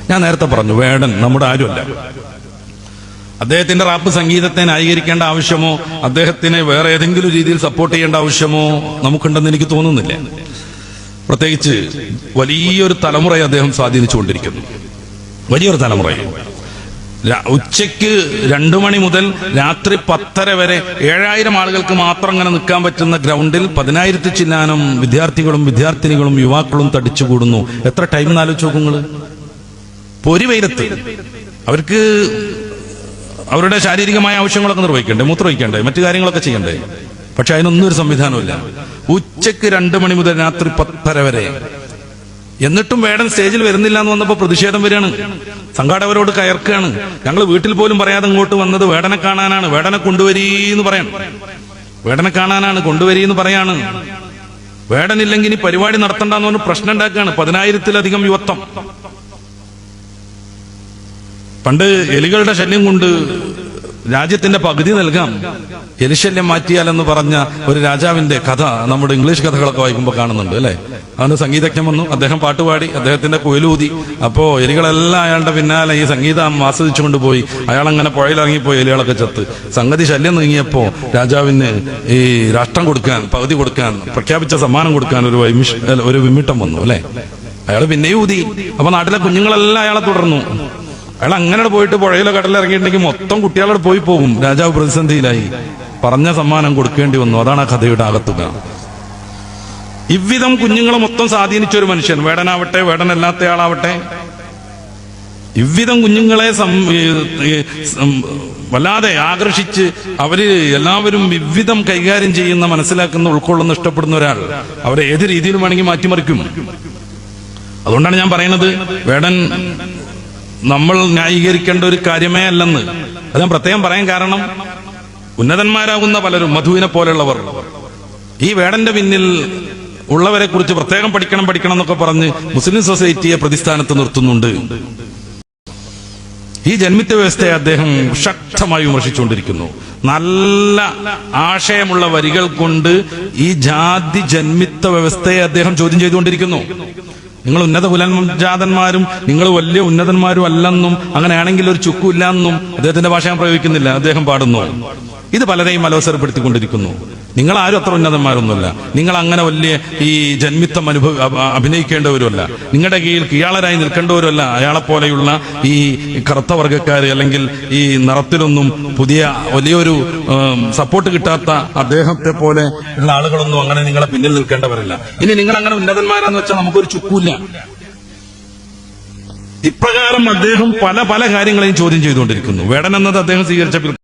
ഞാൻ നേരത്തെ പറഞ്ഞു, വേടൻ നമ്മുടെ ആരുമല്ല. അദ്ദേഹത്തിന്റെ റാപ്പ് സംഗീതത്തെ ന്യായീകരിക്കേണ്ട ആവശ്യമോ അദ്ദേഹത്തിനെ വേറെ ഏതെങ്കിലും രീതിയിൽ സപ്പോർട്ട് ചെയ്യേണ്ട ആവശ്യമോ നമുക്കുണ്ടെന്ന് എനിക്ക് തോന്നുന്നില്ല. പ്രത്യേകിച്ച് വലിയൊരു തലമുറയെ അദ്ദേഹം സ്വാധീനിച്ചുകൊണ്ടിരിക്കുന്നു. വലിയൊരു തലമുറയെ. ഉച്ചയ്ക്ക് 2 മണി മുതൽ രാത്രി 10:30 വരെ 7000 ആളുകൾക്ക് മാത്രം അങ്ങനെ നിൽക്കാൻ പറ്റുന്ന ഗ്രൗണ്ടിൽ 10,000 ചില്ലാനം വിദ്യാർത്ഥികളും വിദ്യാർത്ഥിനികളും യുവാക്കളും തടിച്ചുകൂടുന്നു. എത്ര ടൈം എന്നാലോചിച്ച് നോക്കുങ്ങൾ. പൊരി വെയിലത്ത് അവർക്ക് അവരുടെ ശാരീരികമായ ആവശ്യങ്ങളൊക്കെ നിർവഹിക്കണ്ടേ, മൂത്രവഹിക്കണ്ടേ, മറ്റു കാര്യങ്ങളൊക്കെ ചെയ്യണ്ടേ. പക്ഷെ അതിനൊന്നും ഒരു സംവിധാനമില്ല. ഉച്ചയ്ക്ക് 2 മണി മുതൽ രാത്രി 10:30 വരെ. എന്നിട്ടും വേടൻ സ്റ്റേജിൽ വരുന്നില്ല എന്ന് വന്നപ്പോൾ പ്രതിഷേധം വരികയാണ്. സംഘാടകരോട് കയർക്കുകയാണ്. ഞങ്ങൾ വീട്ടിൽ പോലും പറയാതെ ഇങ്ങോട്ട് വന്നത് വേടനെ കാണാനാണ്, വേടനെ കൊണ്ടുവരീന്ന് പറയാൻ, വേടനെ കാണാനാണ്, കൊണ്ടുവരീന്ന് പറയാണ്. വേടനില്ലെങ്കിൽ ഇനി പരിപാടി നടത്തണ്ടെന്ന് പറഞ്ഞ് പ്രശ്നം ഉണ്ടാക്കുകയാണ്. 10,000-ലധികം യുവത്വം. പണ്ട് എലികളുടെ ശല്യം കൊണ്ട് രാജ്യത്തിന്റെ പകുതി നൽകാം, എലിശല്യം മാറ്റിയാലെന്ന് പറഞ്ഞ ഒരു രാജാവിന്റെ കഥ നമ്മുടെ ഇംഗ്ലീഷ് കഥകളൊക്കെ വായിക്കുമ്പോൾ കാണുന്നുണ്ട് അല്ലെ. അന്ന് സംഗീതജ്ഞൻ വന്നു, അദ്ദേഹം പാട്ടുപാടി, അദ്ദേഹത്തിന്റെ കുയലൂതി. അപ്പോ എലികളെല്ലാം അയാളുടെ പിന്നാലെ ഈ സംഗീതം ആസ്വദിച്ചുകൊണ്ട് പോയി. അയാളങ്ങനെ പുഴയിലിറങ്ങിപ്പോയി, എലികളൊക്കെ ചത്ത്. സംഗതി ശല്യം നീങ്ങിയപ്പോ രാജാവിന് ഈ രാഷ്ട്രം കൊടുക്കാൻ, പകുതി കൊടുക്കാൻ, പ്രഖ്യാപിച്ച സമ്മാനം കൊടുക്കാൻ ഒരു വിമ്മിട്ടം വന്നു അല്ലെ. അയാൾ പിന്നെയും ഊതി. അപ്പൊ നാട്ടിലെ കുഞ്ഞുങ്ങളെല്ലാം അയാളെ തുടർന്നു. അയാൾ അങ്ങനെ പോയിട്ട് പുഴയിലോ കടലിറങ്ങിയിട്ടുണ്ടെങ്കിൽ മൊത്തം കുട്ടികളോട് പോയി പോകും. രാജാവ് പ്രതിസന്ധിയിലായി, പറഞ്ഞ സമ്മാനം കൊടുക്കേണ്ടി വന്നു. അതാണ് ആ കഥയുടെ ആകത്തുക. ഇவ்விധം കുഞ്ഞുങ്ങളെ മൊത്തം സ്വാധീനിച്ച ഒരു മനുഷ്യൻ, വേടനാവട്ടെ വേടനല്ലാത്തയാളാവട്ടെ, ഇவ்விധം കുഞ്ഞുങ്ങളെ വല്ലാതെ ആകർഷിച്ച് അവര് എല്ലാവരും ഇவ்விധം കൈകാര്യം ചെയ്യുന്ന, മനസ്സിലാക്കുന്ന, ഉൾക്കൊള്ളുന്ന, ഇഷ്ടപ്പെടുന്ന ഒരാൾ അവരെ ഏത് രീതിയിലും വേണമെങ്കിൽ മാറ്റിമറിക്കും. അതുകൊണ്ടാണ് ഞാൻ പറയുന്നത്, വേടൻ നമ്മൾ ന്യായീകരിക്കേണ്ട ഒരു കാര്യമേ അല്ലെന്ന്. അത് ഞാൻ പ്രത്യേകം പറയാൻ കാരണം, ഉന്നതന്മാരാകുന്ന പലരും, മധുവിനെ പോലെയുള്ളവർ, ഈ വേടന്റെ പിന്നിൽ ഉള്ളവരെ കുറിച്ച് പ്രത്യേകം പഠിക്കണം എന്നൊക്കെ പറഞ്ഞ് മുസ്ലിം സൊസൈറ്റിയെ പ്രതിസ്ഥാനത്ത് നിർത്തുന്നുണ്ട്. ഈ ജന്മിത്വ വ്യവസ്ഥയെ അദ്ദേഹം ശക്തമായി വിമർശിച്ചുകൊണ്ടിരിക്കുന്നു. നല്ല ആശയമുള്ള വരികൾ കൊണ്ട് ഈ ജാതി ജന്മിത്വ വ്യവസ്ഥയെ അദ്ദേഹം ചോദ്യം ചെയ്തുകൊണ്ടിരിക്കുന്നു. നിങ്ങൾ ഉന്നത കുലജാതന്മാരും നിങ്ങൾ വലിയ ഉന്നതന്മാരും അല്ലെന്നും, അങ്ങനെയാണെങ്കിൽ ഒരു ചുക്കുമില്ല എന്നും അദ്ദേഹത്തിന്റെ ഭാഷ ഞാൻ പ്രയോഗിക്കുന്നില്ല, അദ്ദേഹം പാടുന്നു. ഇത് പലരെയും അലോസരപ്പെടുത്തിക്കൊണ്ടിരിക്കുന്നു. നിങ്ങൾ ആരും അത്ര ഉന്നതന്മാരൊന്നുമല്ല, നിങ്ങൾ അങ്ങനെ വലിയ ഈ ജന്മിത്വം അഭിനയിക്കേണ്ടവരുമല്ല, നിങ്ങളുടെ കീഴിൽ കീഴാളരായി നിൽക്കേണ്ടവരുമല്ല. അയാളെപ്പോലെയുള്ള ഈ കറുത്ത വർഗ്ഗക്കാര് അല്ലെങ്കിൽ ഈ നിറത്തിലൊന്നും പുതിയ വലിയൊരു സപ്പോർട്ട് കിട്ടാത്ത അദ്ദേഹത്തെ പോലെ ഉള്ള ആളുകളൊന്നും അങ്ങനെ നിങ്ങളെ പിന്നിൽ നിൽക്കേണ്ടവരല്ല. ഇനി നിങ്ങൾ അങ്ങനെ ഉന്നതന്മാരാന്ന് വെച്ചാൽ നമുക്കൊരു ചുക്കൂല്ല. ഇപ്രകാരം അദ്ദേഹം പല കാര്യങ്ങളെയും ചോദ്യം ചെയ്തുകൊണ്ടിരിക്കുന്നു. വേടൻ എന്നത് അദ്ദേഹം സ്വീകരിച്ച